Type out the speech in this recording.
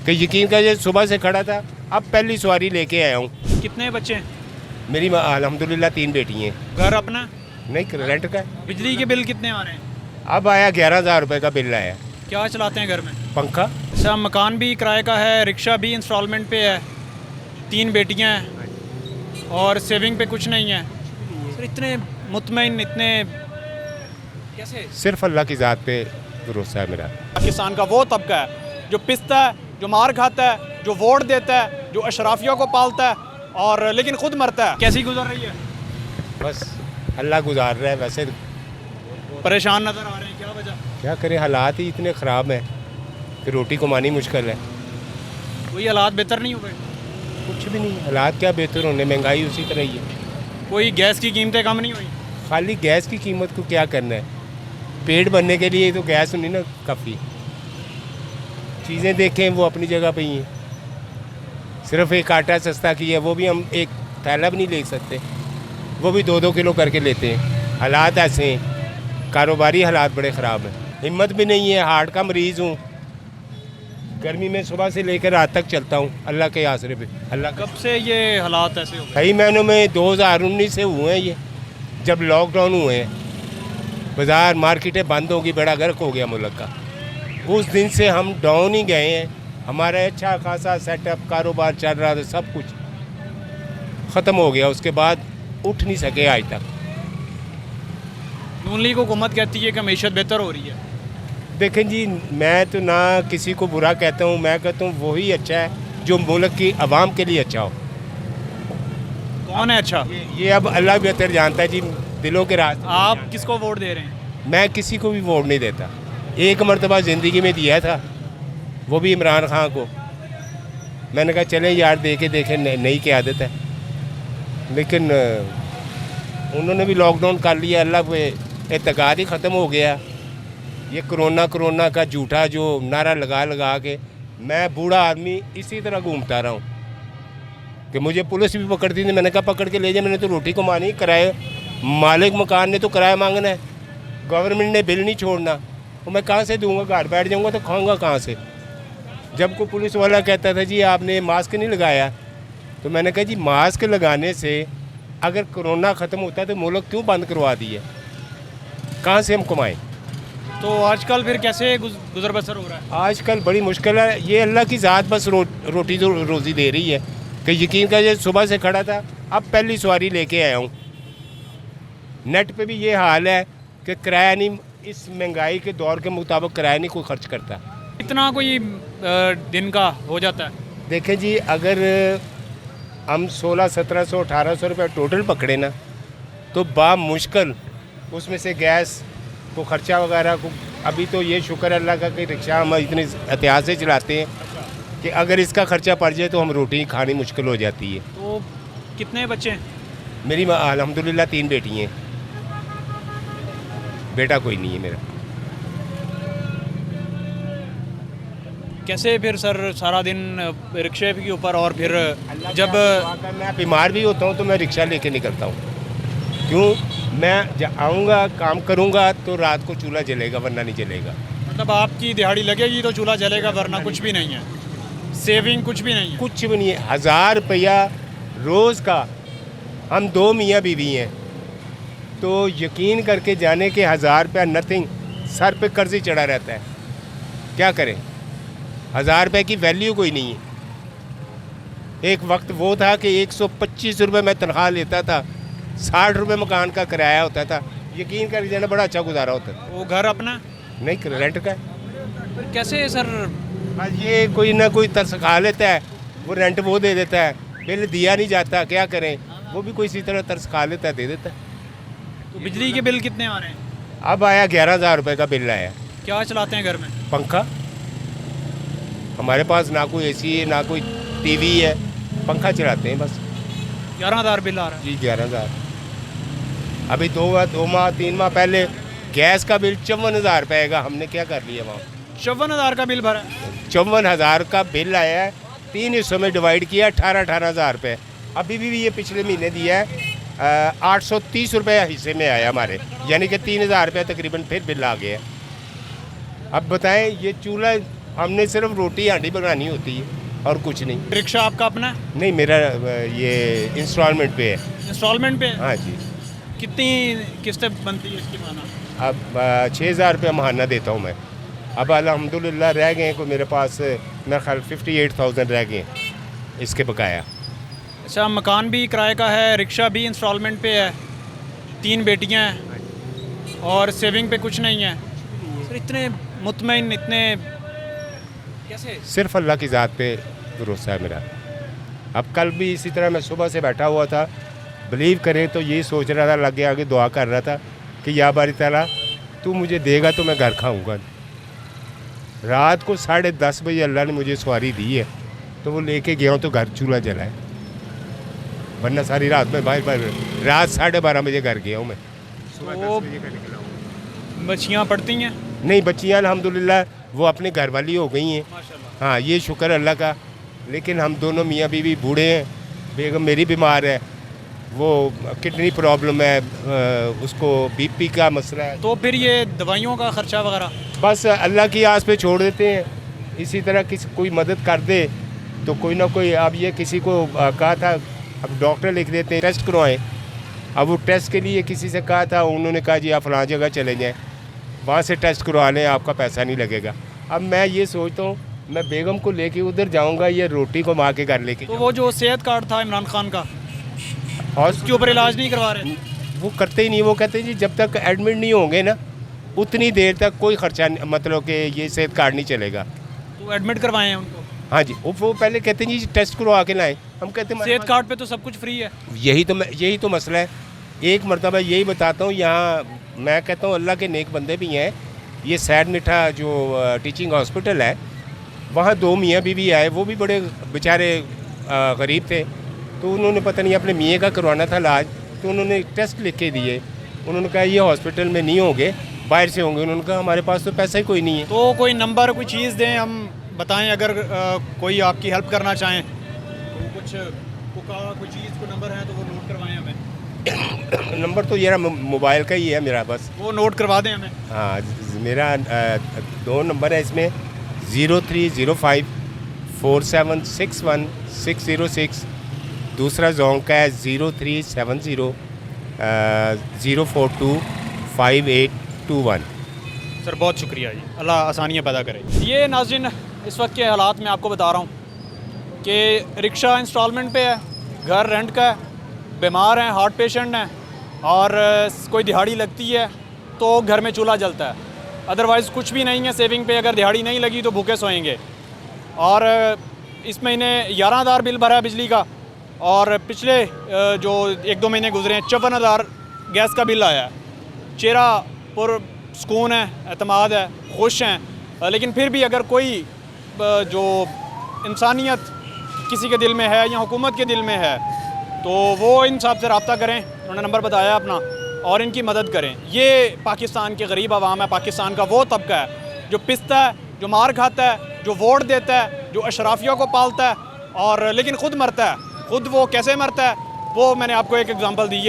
कि यकीन करिए सुबह से खड़ा था, अब पहली सवारी लेके आया हूँ। कितने बच्चे हैं? मेरी अल्हम्दुलिल्लाह 3 बेटी हैं। घर अपना? नहीं, रेंट का है। बिजली के बिल कितने आ रहे हैं? अब आया 11,000 रुपये का बिल आया। क्या चलाते हैं घर में? पंखा। अच्छा, मकान भी किराए का है, रिक्शा भी इंस्टॉलमेंट पे है, 3 बेटियां हैं और सेविंग पे कुछ नहीं है। सर इतने मुतमईन, इतने कैसे? सिर्फ अल्लाह की ज़ात पे भरोसा है मेरा। पाकिस्तान का वो तबका है जो पिसता है, जो मार खाता है, जो वोट देता है, जो अशराफियों को पालता है और लेकिन खुद मरता है। कैसी गुजर रही है? बस अल्लाह गुजार रहा है। वैसे परेशान नज़र आ रहे हैं, क्या वजह? क्या करें, हालात ही इतने ख़राब हैं कि रोटी कमानी मुश्किल है। कोई हालात बेहतर नहीं हो गए? कुछ भी नहीं, हालात क्या बेहतर होने, महंगाई उसी तरह ही है। कोई गैस की कीमतें कम नहीं हुई? खाली गैस की कीमत को क्या करना है, पेट भरने के लिए तो गैस नहीं ना काफ़ी। चीज़ें देखें वो अपनी जगह पे ही हैं। सिर्फ एक आटा सस्ता किया, वो भी हम एक थैला भी नहीं ले सकते, वो भी 2-2 किलो करके लेते हैं। हालात ऐसे हैं, कारोबारी हालात बड़े ख़राब हैं। हिम्मत भी नहीं है, हार्ट का मरीज़ हूँ। गर्मी में सुबह से लेकर रात तक चलता हूँ अल्लाह के आसरे पे। अल्लाह कब से ये हालात ऐसे हो गए? कई महीनों में 2019 से हुए हैं ये, जब लॉकडाउन हुए हैं। बाज़ार मार्केटें बंद होगी, बड़ा गर्क हो गया मुल्क का। उस दिन से हम डाउन ही गए हैं। हमारा अच्छा खासा सेटअप कारोबार चल रहा था, सब कुछ ख़त्म हो गया। उसके बाद उठ नहीं सके आज तक। नून लीग हुकूमत कहती है कि मईशत बेहतर हो रही है। देखें जी, मैं तो ना किसी को बुरा कहता हूँ, मैं कहता हूँ वही अच्छा है जो मुल्क की आवाम के लिए अच्छा हो। कौन है अच्छा? ये अब अल्लाह बेहतर जानता है जी, दिलों के राज। आप किसको वोट दे रहे हैं? मैं किसी को भी वोट नहीं देता। एक मरतबा ज़िंदगी में दिया था, वो भी इमरान खान को। मैंने कहा चले यार दे के देखें, नई की आदत है। लेकिन उन्होंने भी लॉकडाउन कर लिया, अल्लाह पे एतकाद ही ख़त्म हो गया। ये कोरोना का झूठा जो नारा लगा के मैं बूढ़ा आदमी इसी तरह घूमता रहा हूँ कि मुझे पुलिस भी पकड़ती थी। मैंने कहा पकड़ के ले जाए, मैंने तो रोटी कमानी, किराए मालिक मकान ने तो किराया मांगना है, गवर्नमेंट ने बिल नहीं छोड़ना। तो मैं कहाँ से दूंगा, घर बैठ जाऊंगा तो खाऊंगा कहाँ से? जब को पुलिस वाला कहता था जी आपने मास्क नहीं लगाया, तो मैंने कहा जी मास्क लगाने से अगर कोरोना ख़त्म होता है तो मुल्क क्यों बंद करवा दिया, कहाँ से हम कमाएं? तो आजकल फिर कैसे गुजर बसर हो रहा है? आजकल बड़ी मुश्किल है। ये अल्लाह की ज़ात बस रोटी तो रोज़ी दे रही है कि यकीन करिए सुबह से खड़ा था, अब पहली सवारी लेके आया हूँ। नेट पे भी ये हाल है कि किराया नहीं, इस महंगाई के दौर के मुताबिक किराया नहीं कोई खर्च करता। इतना कोई दिन का हो जाता है? देखें जी, अगर हम 1600-1700 1800 रुपये टोटल पकड़े ना, तो मुश्किल उसमें से गैस को ख़र्चा वगैरह को, अभी तो ये शुक्र है अल्लाह का कि रिक्शा हम इतने एहतियात से चलाते हैं कि अगर इसका ख़र्चा पड़ जाए तो हम रोटी खानी मुश्किल हो जाती है। तो कितने बच्चे हैं? मेरी अल्हम्दुलिल्लाह 3 बेटी हैं, बेटा कोई नहीं है मेरा। कैसे फिर सर सारा दिन रिक्शे के ऊपर, और फिर जब मैं बीमार भी होता हूँ तो मैं रिक्शा लेके निकलता हूँ। क्यों? मैं आऊँगा काम करूँगा तो रात को चूल्हा जलेगा, वरना नहीं जलेगा। मतलब आपकी दिहाड़ी लगेगी तो चूल्हा जलेगा, वरना कुछ भी नहीं है, सेविंग कुछ भी नहीं है? कुछ भी नहीं है। 1000 रुपया रोज़ का, हम 2 मियाँ बीवी हैं, तो यकीन करके जाने के 1000 रुपया नथिंग, सर पे कर्ज ही चढ़ा रहता है। क्या करें, 1000 रुपये की वैल्यू कोई नहीं है। एक वक्त वो था कि 125 रुपये मैं तनख्वाह लेता था, 60 रुपये मकान का किराया होता था। यकीन कर जाना बड़ा अच्छा गुजारा होता था। वो घर अपना? नहीं, रेंट का है। फिर कैसे सर? बस ये कोई ना कोई तरस खा लेता है, वो रेंट वो दे देता है, बिल दिया नहीं जाता, क्या करें? वो भी कोई इसी तरह तरस खा लेता है, दे देता है। तो बिजली के बिल कितने आ रहे हैं? अब आया 11,000 रुपये का बिल आया। क्या चलाते हैं घर में? पंखा। हमारे पास ना कोई एसी है, ना कोई टीवी है, पंखा चलाते हैं बस। 11,000 बिल आ रहा है? जी 11,000। अभी 2 माह 3 माह पहले गैस का बिल 54,000 रुपये का हमने क्या कर लिया वहाँ। 54,000 का बिल भरा? 54,000 का बिल आया है, 3 हिस्सों में डिवाइड किया, 18,000 रुपये। अभी भी ये पिछले महीने दिया है, 830 रुपये हिस्से में आया हमारे, यानी कि 3,000 रुपये तकरीबन फिर बिल आ गया। अब बताएं, ये चूल्हा हमने सिर्फ रोटी हांडी बनानी होती है और कुछ नहीं। रिक्शा आपका अपना है? नहीं, मेरा ये इंस्टॉलमेंट पे है। इंस्टॉलमेंट पे है? हाँ जी। कितनी किस्तें बनती है इसकी माना? अब 6,000 रुपया महाना देता हूँ मैं। अब अल्हम्दुलिल्लाह रह गए हैं, को मेरे पास मेरा ख्याल 58,000 रह गए हैं इसके बकाया। अच्छा, मकान भी किराए का है, रिक्शा भी इंस्टॉलमेंट पे है, 3 बेटियां हैं और सेविंग पे कुछ नहीं है। सर इतने मुतमईन, इतने कैसे? सिर्फ अल्लाह की ज़ात पे भरोसा है मेरा। अब कल भी इसी तरह मैं सुबह से बैठा हुआ था, बिलीव करें तो ये सोच रहा था, आगे आगे दुआ कर रहा था कि या बारी ताला तू मुझे देगा तो मैं घर खाऊंगा। रात को 10:30 बजे अल्लाह ने मुझे सवारी दी है तो वो लेके गया हूँ तो घर चूल्हा जला है, वरना सारी रात में बाहर रात 12:30 बजे घर गया हूँ मैं। सुबह 10 बजे का निकला हूँ। बच्चियाँ पढ़ती हैं? नहीं, बच्चियाँ अल्हम्दुलिल्लाह वो अपने घर वाली हो गई हैं। माशाल्लाह। हाँ, ये शुक्र अल्लाह का। लेकिन हम दोनों मियाँ बीवी बूढ़े हैं, बेगम मेरी बीमार है, वो किडनी प्रॉब्लम है, उसको बीपी का मसला है। तो फिर ये दवाइयों का ख़र्चा वगैरह? बस अल्लाह की आस पे छोड़ देते हैं। इसी तरह किसी कोई मदद कर दे तो कोई ना कोई। अब ये किसी को कहा था, अब डॉक्टर लिख देते हैं टेस्ट करवाएं। अब वो टेस्ट के लिए किसी से कहा था, उन्होंने कहा जी आप फलां जगह चले जाएँ, वहाँ से टेस्ट करवा लें, आपका पैसा नहीं लगेगा। अब मैं ये सोचता हूँ मैं बेगम को लेके उधर जाऊँगा, ये रोटी को माँ के घर लेके। तो वो जो सेहत कार्ड था इमरान खान का, और उसके ऊपर इलाज नहीं करवा रहे? वो करते ही नहीं। वो कहते हैं जी जब तक एडमिट नहीं होंगे ना उतनी देर तक कोई खर्चा मतलब कि ये सेहत कार्ड नहीं चलेगा। तो एडमिट करवाए हैं उनको? हाँ जी, वो पहले कहते हैं जी टेस्ट करवा के लाएं। हम कहते हैं सेहत कार्ड पे तो सब कुछ फ्री है। यही तो मसला है। एक मरतबा यही बताता हूँ, यहाँ मैं कहता हूँ अल्लाह के नेक बंदे भी हैं। ये सैड मिठा जो टीचिंग हॉस्पिटल है, वहाँ 2 मियाँ बीवी आए, वो भी बड़े बेचारे गरीब थे। तो उन्होंने पता नहीं अपने मियाँ का करवाना था इलाज, तो उन्होंने टेस्ट लिख के दिए। उन्होंने कहा ये हॉस्पिटल में नहीं होंगे, बाहर से होंगे। उन्होंने कहा हमारे पास तो पैसा ही कोई नहीं है। तो कोई नंबर, कोई चीज़ दें, हम बताएं अगर कोई आपकी हेल्प करना चाहें तो कुछ कोई चीज़, कोई नंबर है तो वो नोट करवाएं हमें। नंबर तो ये मोबाइल का ही है मेरा, बस वो नोट करवा दें हमें। हाँ, मेरा 2 नंबर है इसमें, 0305 4761 606। दूसरा जोंग का है 0370 042 5821। सर बहुत शुक्रिया जी, अल्लाह आसानियाँ पैदा करे। ये नाज़रीन इस वक्त के हालात में आपको बता रहा हूँ कि रिक्शा इंस्टॉलमेंट पे है, घर रेंट का है, बीमार हैं, हार्ट पेशेंट हैं और कोई दिहाड़ी लगती है तो घर में चूल्हा जलता है, अदरवाइज़ कुछ भी नहीं है। सेविंग पे अगर दिहाड़ी नहीं लगी तो भूखे सोएंगे। और इस महीने 11,000 बिल भरा है बिजली का, और पिछले जो 1-2 महीने गुजरे हैं 54,000 गैस का बिल आया है। चेहरा पर सुकून है, एतमाद है, खुश हैं। लेकिन फिर भी अगर कोई जो इंसानियत किसी के दिल में है या हुकूमत के दिल में है तो वो इन साहब से रब्ता करें, उन्होंने नंबर बताया अपना, और इनकी मदद करें। ये पाकिस्तान के गरीब आवाम है, पाकिस्तान का वो तबका है जो पिसता है, जो मार खाता है, जो वोट देता है, जो अशराफियों को पालता है और लेकिन ख़ुद मरता है। ख़ुद वो कैसे मरता है वो मैंने आपको एक एग्ज़ाम्पल दी है।